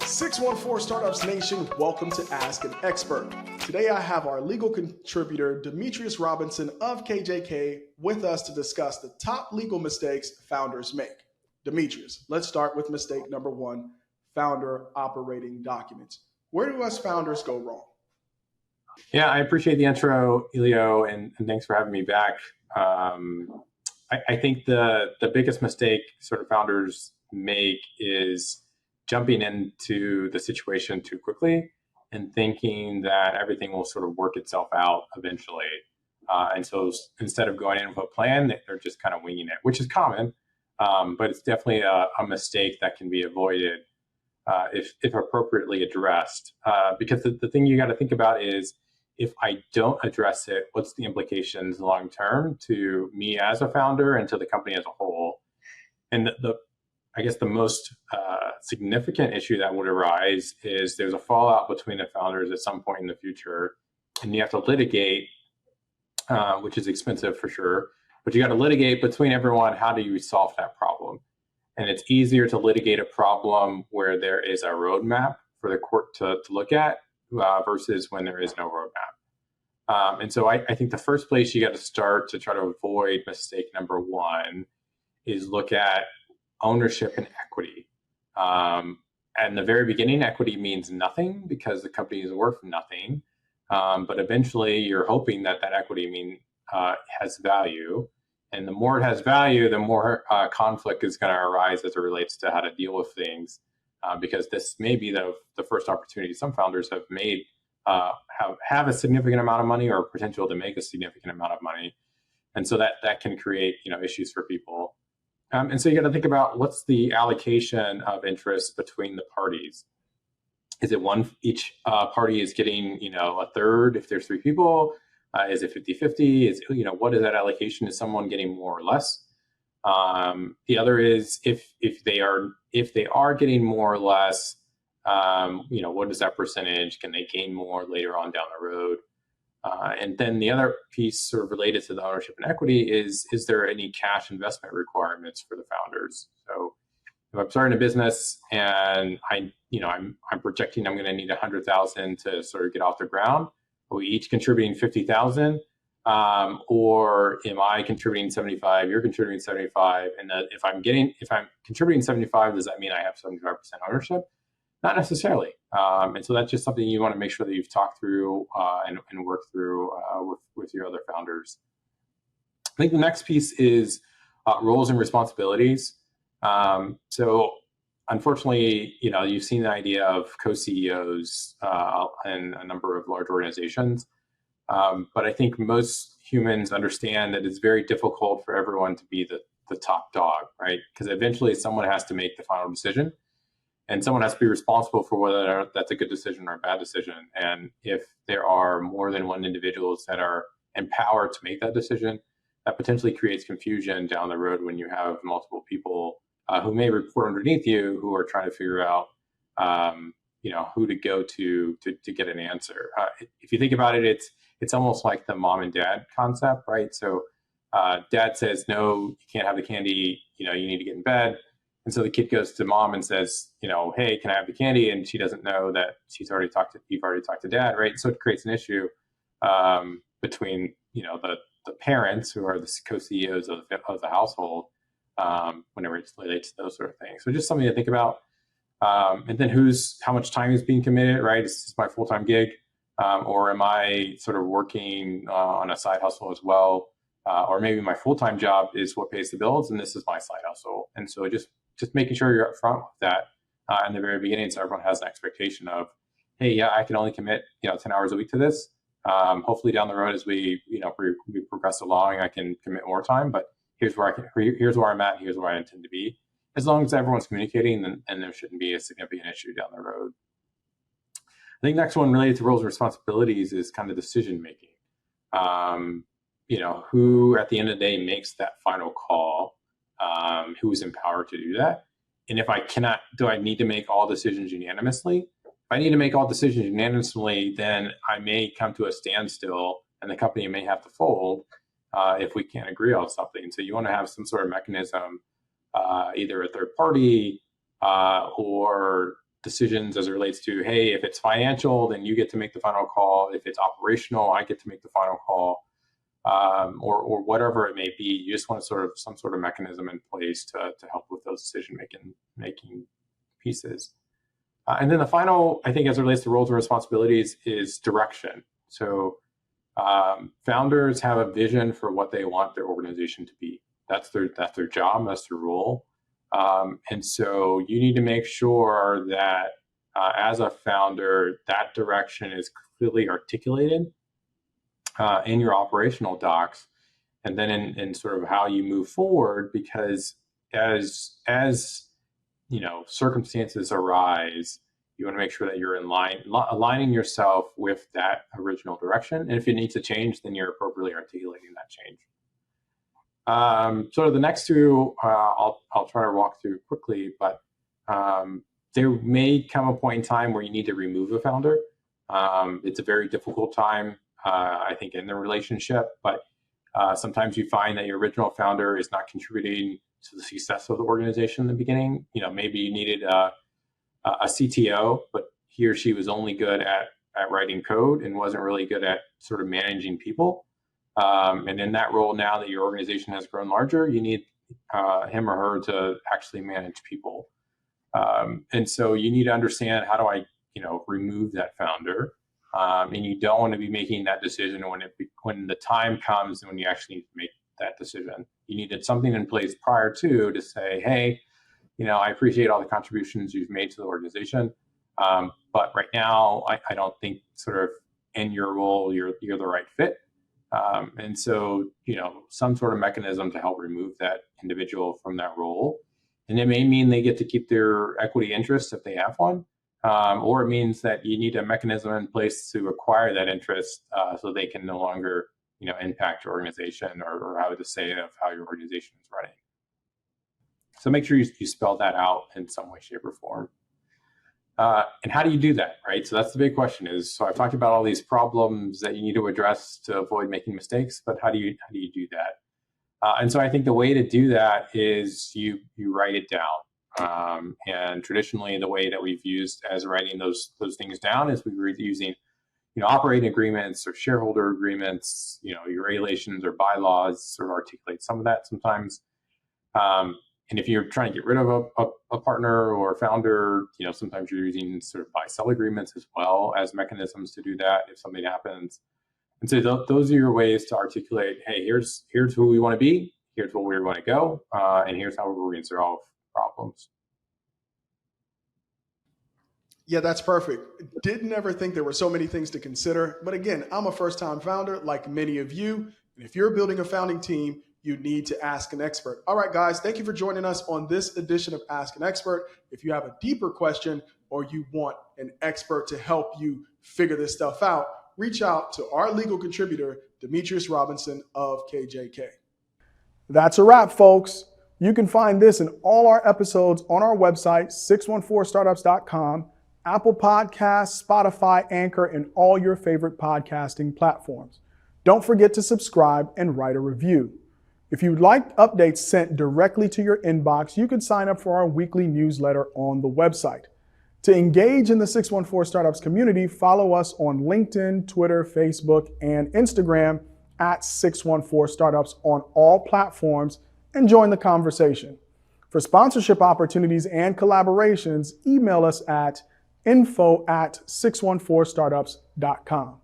614 Startups Nation, welcome to Ask an Expert. Today I have our legal contributor, Demetrius Robinson of KJK, with us to discuss the top legal mistakes founders make. Demetrius, let's start with mistake number one, founder operating documents. Where do us founders go wrong? Yeah, I appreciate the intro, Elio, and thanks for having me back. I think the biggest mistake sort of founders make is jumping into the situation too quickly and thinking that everything will sort of work itself out eventually. And so instead of going in with a plan, they're just kind of winging it, which is common, but it's definitely a mistake that can be avoided if appropriately addressed. Because the thing you got to think about is, if I don't address it, what's the implications long term to me as a founder and to the company as a whole? And I guess the most significant issue that would arise is there's a fallout between the founders at some point in the future, and you have to litigate, which is expensive for sure, but you got to litigate between everyone. How do you solve that problem? And it's easier to litigate a problem where there is a roadmap for the court to look at versus when there is no roadmap. And so I think the first place you got to start to try to avoid mistake number one is look at ownership and equity. At the very beginning, equity means nothing because the company is worth nothing. But eventually, you're hoping that equity has value. And the more it has value, the more conflict is going to arise as it relates to how to deal with things. Because this may be the first opportunity some founders have made, have a significant amount of money or potential to make a significant amount of money. And so that can create issues for people. And so you got to think about what's the allocation of interest between the parties. Is it each party is getting, a third if there's three people? Is it 50-50? What is that allocation? Is someone getting more or less? The other is if they are getting more or less, what is that percentage? Can they gain more later on down the road? And then the other piece sort of related to the ownership and equity is there any cash investment requirements for the founders? So if I'm starting a business and I'm projecting I'm going to need 100,000 to sort of get off the ground, are we each contributing 50,000? Or am I contributing 75? You're contributing 75. And if I'm contributing 75, does that mean I have 75% ownership? Not necessarily. And so that's just something you want to make sure that you've talked through and worked through with your other founders. I think the next piece is roles and responsibilities. So unfortunately, you've seen the idea of co-CEOs in a number of large organizations. But I think most humans understand that it's very difficult for everyone to be the top dog, right? Because eventually someone has to make the final decision. And someone has to be responsible for whether that's a good decision or a bad decision. And if there are more than one individuals that are empowered to make that decision, that potentially creates confusion down the road when you have multiple people who may report underneath you who are trying to figure out, who to go to get an answer. If you think about it, it's almost like the mom and dad concept, right? So dad says, no, you can't have the candy, you need to get in bed. And so the kid goes to mom and says, hey, can I have the candy? And she doesn't know that you've already talked to dad, right? So it creates an issue between, the parents who are the co-CEOs of the household whenever it relates to those sort of things. So just something to think about. And then how much time is being committed, right? Is this my full-time gig? Or am I sort of working on a side hustle as well? Or maybe my full-time job is what pays the bills and this is my side hustle. And so just making sure you're upfront with that in the very beginning, so everyone has an expectation of, hey, yeah, I can only commit 10 hours a week to this. Hopefully down the road as we progress along, I can commit more time. But here's where I'm at. Here's where I intend to be. As long as everyone's communicating, then there shouldn't be a significant issue down the road. I think next one related to roles and responsibilities is kind of decision making. Who at the end of the day makes that final call? Who is empowered to do that? And if I cannot, do I need to make all decisions unanimously? If I need to make all decisions unanimously, then I may come to a standstill and the company may have to fold if we can't agree on something. So you want to have some sort of mechanism either a third party or decisions as it relates to, hey, if it's financial, then you get to make the final call. If it's operational, I get to make the final call, or whatever it may be. You just want some sort of mechanism in place to help with those decision-making pieces. And then the final, I think, as it relates to roles and responsibilities, is direction. So founders have a vision for what they want their organization to be. That's their job, that's their role. And so you need to make sure that as a founder, that direction is clearly articulated in your operational docs, and then in sort of how you move forward, because as circumstances arise, you want to make sure that you're aligning yourself with that original direction. And if it needs to change, then you're appropriately articulating that change. So the next two, I'll try to walk through quickly, but there may come a point in time where you need to remove a founder. It's a very difficult time, I think, in the relationship, but sometimes you find that your original founder is not contributing to the success of the organization in the beginning. Maybe you needed a CTO, but he or she was only good at writing code and wasn't really good at sort of managing people. And in that role, now that your organization has grown larger, you need him or her to actually manage people. And so you need to understand, how do I, remove that founder? And you don't want to be making that decision when the time comes and when you actually need to make that decision. You needed something in place prior to say, hey, I appreciate all the contributions you've made to the organization, but right now I don't think sort of in your role you're the right fit. And so, some sort of mechanism to help remove that individual from that role. And it may mean they get to keep their equity interest if they have one, or it means that you need a mechanism in place to acquire that interest so they can no longer, impact your organization or have a say of how your organization is running. So make sure you spell that out in some way, shape, or form. And how do you do that, right? So that's the big question so I've talked about all these problems that you need to address to avoid making mistakes, but how do you do that? And so I think the way to do that is you write it down. And traditionally, the way that we've used as writing those things down is we were using, operating agreements or shareholder agreements, your regulations or bylaws sort of articulate some of that sometimes. And if you're trying to get rid of a partner or a founder, sometimes you're using sort of buy-sell agreements as well as mechanisms to do that if something happens. And so those are your ways to articulate, hey, here's who we want to be, here's where we want to go, and here's how we're going to solve problems. Yeah, that's perfect. Didn't ever think there were so many things to consider. But again, I'm a first-time founder like many of you. And if you're building a founding team, you need to ask an expert. All right, guys, thank you for joining us on this edition of Ask an Expert. If you have a deeper question or you want an expert to help you figure this stuff out, reach out to our legal contributor, Demetrius Robinson of KJK. That's a wrap, folks. You can find this and all our episodes on our website, 614startups.com, Apple Podcasts, Spotify, Anchor, and all your favorite podcasting platforms. Don't forget to subscribe and write a review. If you'd like updates sent directly to your inbox, you can sign up for our weekly newsletter on the website. To engage in the 614 Startups community, follow us on LinkedIn, Twitter, Facebook, and Instagram at 614 Startups on all platforms and join the conversation. For sponsorship opportunities and collaborations, email us at info@614startups.com.